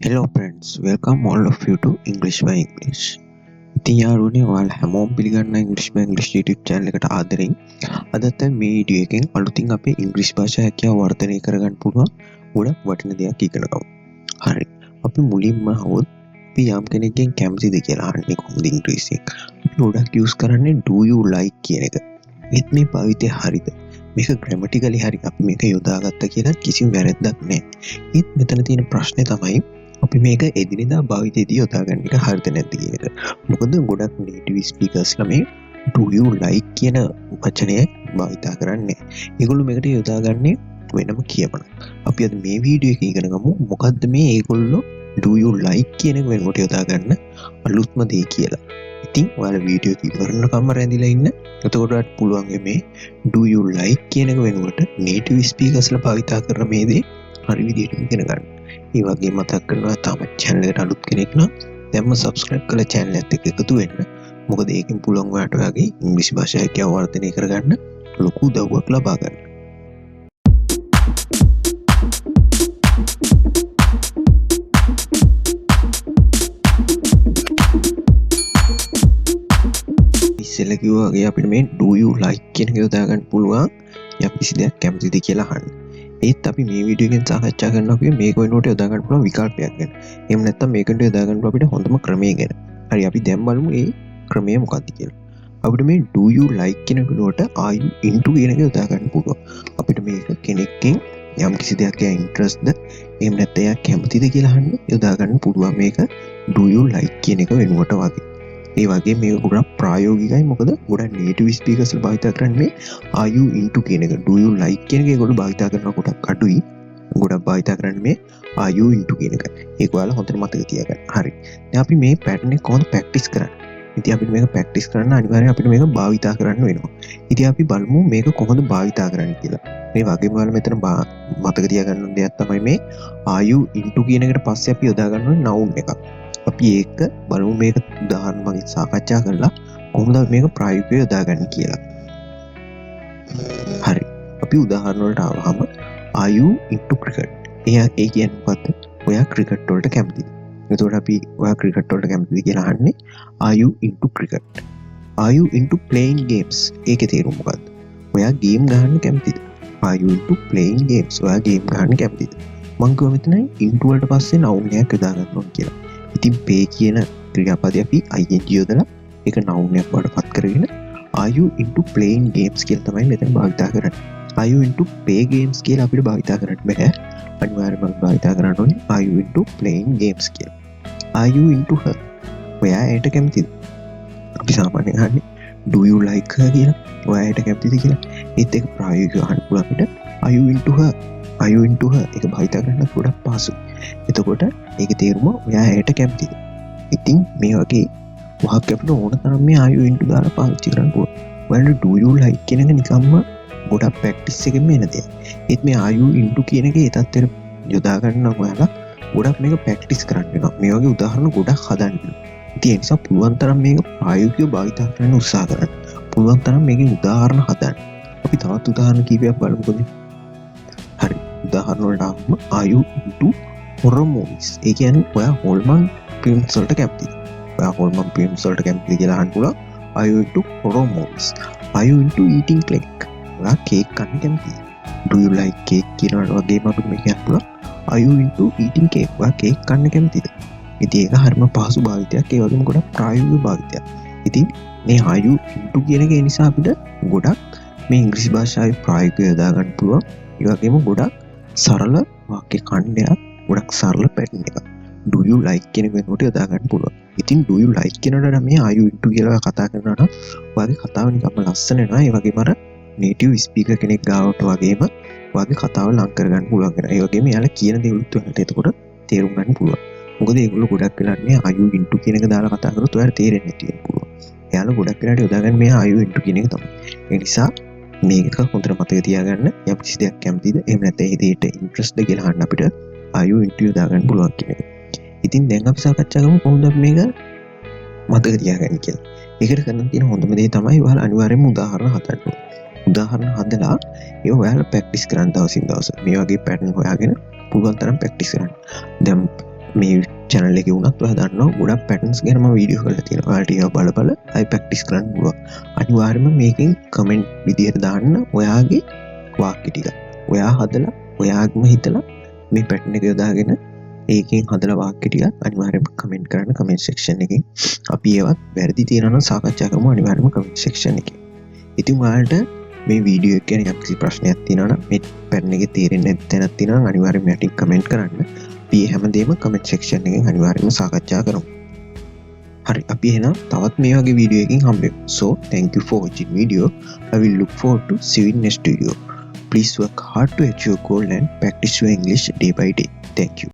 Hello friends, welcome all of you to English by English. ඉතින් යාළුවනේ ඔයාලා හැමෝම පිළිගන්න English by English YouTube channel එකට ආදරෙන් අදත් මේ වීඩියෝ එකෙන් අලුතින් අපේ ඉංග්‍රීසි භාෂා හැකියාව වර්ධනය කරගන්න පුළුවන් ගොඩක් වටින දෙයක් ඉගෙන ගමු. හරි. අපි මුලින්ම හවොත් අපි යම් කෙනෙක්ගෙන් කැමතිද කියලා අහන්නේ කොහොමද ඉංග්‍රීසියෙන්? අපි ගොඩක් use කරන්නේ do you like කියන එක. ඒත් මේ භාවිතය හරිද? මේක grammatically හරි අපි මේක යොදාගත්ත කියලා කිසිම වැරැද්දක් නැහැ. ඒත් මෙතන තියෙන ප්‍රශ්නේ තමයි අපි මේක එදිනෙදා භාවිතයේදී යොදාගන්න එක හරිද නැද්ද කියන එක. මොකද ගොඩක් native speakers ලා do you like කියන වචනය භාවිතා කරන්නේ. ඒගොල්ලෝ මේකට යොදාගන්නේ වෙනම කියමන. අපි අද මේ වීඩියෝ එක ඉගෙන ගමු මොකද්ද මේ ඒගොල්ලෝ do you like කියන එක වෙනකොට යොදාගන්න අලුත්ම දේ කියලා. ඉතින් ඔයාලා වීඩියෝ එක ඉවරනකම්ම රැඳිලා ඉන්න. එතකොට ඔයාලට පුළුවන් මේ do you like කියන එක වෙනකොට native speakers ලා භාවිතා කරන මේ දේ හරි විදිහට ඉගෙන ගන්න. ඒ වගේ මතක් කරනවා තාම channel එකට අලුත් කෙනෙක් නම් දැන්ම subscribe කරලා channel එකත් එක්ක එකතු වෙන්න. මොකද ඒකෙන් පුළුවන් ඔයාලට ඔයාගේ ඉංග්‍රීසි භාෂාව හැකියාව වර්ධනය කරගන්න ලොකු උදව්වක් ලබා ගන්න. ඉස්සෙල්ලා කිව්වා වගේ අපිට මේ do you like කියන එක යොදා ගන්න පුළුවන් යම් කිසි දෙයක් කැමතිද කියලා අහන්න. ඒත් අපි මේ වීඩියෝ එකෙන් සාකච්ඡා කරනවා කිව්වේ මේක වෙනුවට යොදා ගන්න පුළුවන් විකල්පයක් ගැන. එහෙම නැත්නම් මේකට යොදා ගන්න අපිට හොඳම ක්‍රමය ගැන. හරි අපි දැන් බලමු මේ ක්‍රමය මොකක්ද කියලා. අපිට මේ do you like කියන වෙනුවට are you into කියන එක යොදා ගන්න පුළුවන්. අපිට මේක කෙනෙක්ගෙන් යම් කිසි දෙයක් එයා interest ද එහෙම නැත්නම් එයා කැමතිද කියලා අහන්න යොදා ගන්න පුළුවන් මේක do you like කියන එක වෙනුවට වගේ. ඒ වගේ මේක ගොඩක් ප්‍රායෝගිකයි මොකද ගොඩක් native speakers ලා භාවිත කරන්නේ are you into කියන එක do you like කියන එක ඒගොල්ලෝ භාවිත කරන කොටක් අඩුයි ගොඩක් භාවිත කරන්නේ මේ are you into කියන එක. ඒක ඔයාලා හොඳට මතක තියාගන්න. හරි. දැන් අපි මේ pattern එක කොහොමද practice කරන්නේ? ඉතින් අපිට මේක practice කරන්න අනිවාර්යයෙන් අපිට මේක භාවිත කරන්න වෙනවා. ඉතින් අපි බලමු මේක කොහොමද භාවිත කරන්නේ කියලා. මේ වගේම ඔයාලා මෙතන මතක තියාගන්න ඕන දෙයක් තමයි මේ are you into කියන එකට පස්සේ අපි යොදා ගන්න ඕනේ noun එකක්. අපි ඒක බලමු මේක උදාහරණ මගින් සාකච්ඡා කරලා කොහොමද මේක ප්‍රායෝගිකව යොදාගන්නේ කියලා. හරි. අපි උදාහරණ වලට ආවහම are you into cricket? ඒ කියන්නේ මොකද්ද? ඔයා ක්‍රිකට් වලට කැමතිද? එතකොට අපි ඔයා ක්‍රිකට් වලට කැමතිද කියලා අහන්නේ are you into cricket? are you into playing games? ඒකේ තේරුම මොකද්ද? ඔයා ගේම් ගහන්න කැමතිද? are you into playing games? ඔයා ගේම් ගහන්න කැමතිද? මං කිව්වා මෙතනයි into වලට පස්සේ noun එකක් යොදා ගන්න ඕන කියලා. ඉතින් pay කියන ක්‍රියාපදය අපි ing යොදලා ඒක noun එකක් වඩ පත් කරගෙන are you into playing games කියලා තමයි මෙතන භාවිත කරන්නේ. are you into pay games කියලා අපිට භාවිත කරන්න බෑ. අනිවාර්යයෙන්ම භාවිත කරන්න ඕනේ are you into playing games කියලා. are you into her? ඔයා ඒට කැමතිද? අපි සාමාන්‍යයෙන් අහන්නේ do you like her කියලා. ඔයා ඒට කැමතිද කියලා. ඒත් ඒක ප්‍රායෝගිකව අහන්න පුළුවන් අපිට are you into her? are you into her? ඒක භාවිත කරන්න ගොඩක් පහසුයි. එතකොට ඒක තේරුම ඔයා ඇයට කැමතිද? ඉතින් මේ වගේ වහක් අපිට ඕන තරම් මේ are you into දාලා පාවිච්චි කරන්න පුළුවන්. ඔයාලට do you like කියන එක නිකම්ම ගොඩක් ප්‍රැක්ටිස් එකෙන් එන දෙයක්. ඒත් මේ are you into කියන එක ඒ තත්ත්වෙට යොදා ගන්න ඔයාලා ගොඩක් මේක ප්‍රැක්ටිස් කරන්න වෙනවා. මේ වගේ උදාහරණ ගොඩක් හදන්න වෙනවා. ඉතින් ඒ නිසා පුළුවන් තරම් මේක ප්‍රායෝගිකව භාවිත කරන්න උත්සාහ කරන්න. පුළුවන් තරම් මේකේ උදාහරණ හදන්න. අපි තවත් උදාහරණ කීපයක් බලමුකෝ. හරි. උදාහරණ වලට ආවම are you into horror movies? ඒ කියන්නේ ඔයා හොල්මන් ෆිල්ම්ස් වලට කැමතිද? ඔයා හොල්මන් ෆිල්ම්ස් වලට කැමතිද කියලා අහන්න පුළුවන්. are you into horror movies? are you into eating cake? ඔයා කේක් කන්න කැමතිද? do you like cake කියනවට වගේම අපිට මේක කියන්න පුළුවන්. are you into eating cake? ඔයා කේක් කන්න කැමතිද? ඉතින් ඒක හරිම පහසු භාවිතයක්. ඒ වගේම ගොඩක් ප්‍රායෝගික භාවිතයක්. ඉතින් මේ are you into කියන එක නිසා අපිට ගොඩක් මේ ඉංග්‍රීසි භාෂාවේ ප්‍රායෝගිකව යොදා ගන්න පුළුවන්. ඒ වගේම ගොඩක් සරල වාක්‍ය ඛණ්ඩයක් ගොඩක් සරල පැටර්න් එකක් do you like කියන වෙනකොට යොදා ගන්න පුළුවන්. ඉතින් do you like කියනකොට මේ are you into කියලා කතා කරනවා නම් ඔයාගේ කතාව නිකම්ම ලස්සන වෙනවා. ඒ වගේම අර native speaker කෙනෙක් ගාවට වගේම ඔයාගේ කතාව ලං කර ගන්න පුළුවන් වෙනවා. ඒ වගේම යාලා කියන දේ උත් වෙනට එතකොට තේරුම් ගන්න පුළුවන්. මොකද ඒගොල්ලෝ ගොඩක් වෙලාන්නේ are you into කියන එක දාලා කතා කරොත් ඔයාලට තේරෙන්නේ නැති වෙන්න පුළුවන්. යාලා ගොඩක් වෙලාට යොදාගන්නේ මේ are you into කියන එක තමයි. ඒ නිසා මේක හොඳට මතක තියාගන්න. යම් කිසි දෙයක් කැමතිද එහෙම නැත්නම් ඒ දෙයට ඉන්ට්‍රස්ට් ද කියලා අහන්න අපිට are you into දාගන්න පුළුවන් කියන එක. ඉතින් දැන් අපි සාකච්ඡා කරමු කොහොමද මේක මතක තියාගන්නේ කියලා. ඒකට කරන්න තියෙන හොඳම දේ තමයි ඔයාලා අනිවාර්යයෙන්ම උදාහරණ හදන්න ඕනේ. උදාහරණ හදලා ඒක ඔයාලා ප්‍රැක්ටිස් කරන්න දවසින් දවස. මේ වගේ පැටර්න් හොයාගෙන පුළුවන් තරම් ප්‍රැක්ටිස් කරන්න. දැන් මේ channel එකේ වුණත් ඔයා දන්නවා ගොඩක් patterns ගැන මම වීඩියෝ කරලා තියෙනවා. ඔයාලට ඒවා බල ආයි practice කරන්න පුළුවන්. අනිවාර්යයෙන්ම මේකෙන් comment විදියට දාන්න ඔයාගේ වාක්‍ය ටික. ඔයා හදලා ඔයාගම හිතලා මේ pattern එක යොදාගෙන ඒකෙන් හදලා වාක්‍ය ටික අනිවාර්යයෙන්ම comment කරන්න comment section එකෙන්. අපි ඒවත් වැරදි තියෙනවා නම් සාකච්ඡා කරමු අනිවාර්යයෙන්ම comment section එකේ. ඉතින් ඔයාලට මේ වීඩියෝ එක ගැන යම්කිසි ප්‍රශ්නයක් තියෙනවා නම් මේ pattern එකේ තේරෙන්නේ නැති තැනක් තියෙනවා නම් අනිවාර්යයෙන්ම යටින් comment කරන්න. අපි හැමදේම comment section එකෙන් අනිවාර්යයෙන්ම සාකච්ඡා කරමු. හරි අපි එහෙනම් තවත් මේ වගේ වීඩියෝ එකකින් හම්බෙමු. So thank you for watching video. I will look forward to see you in next video. Please work hard to achieve your goal and practice your English day by day. Thank you.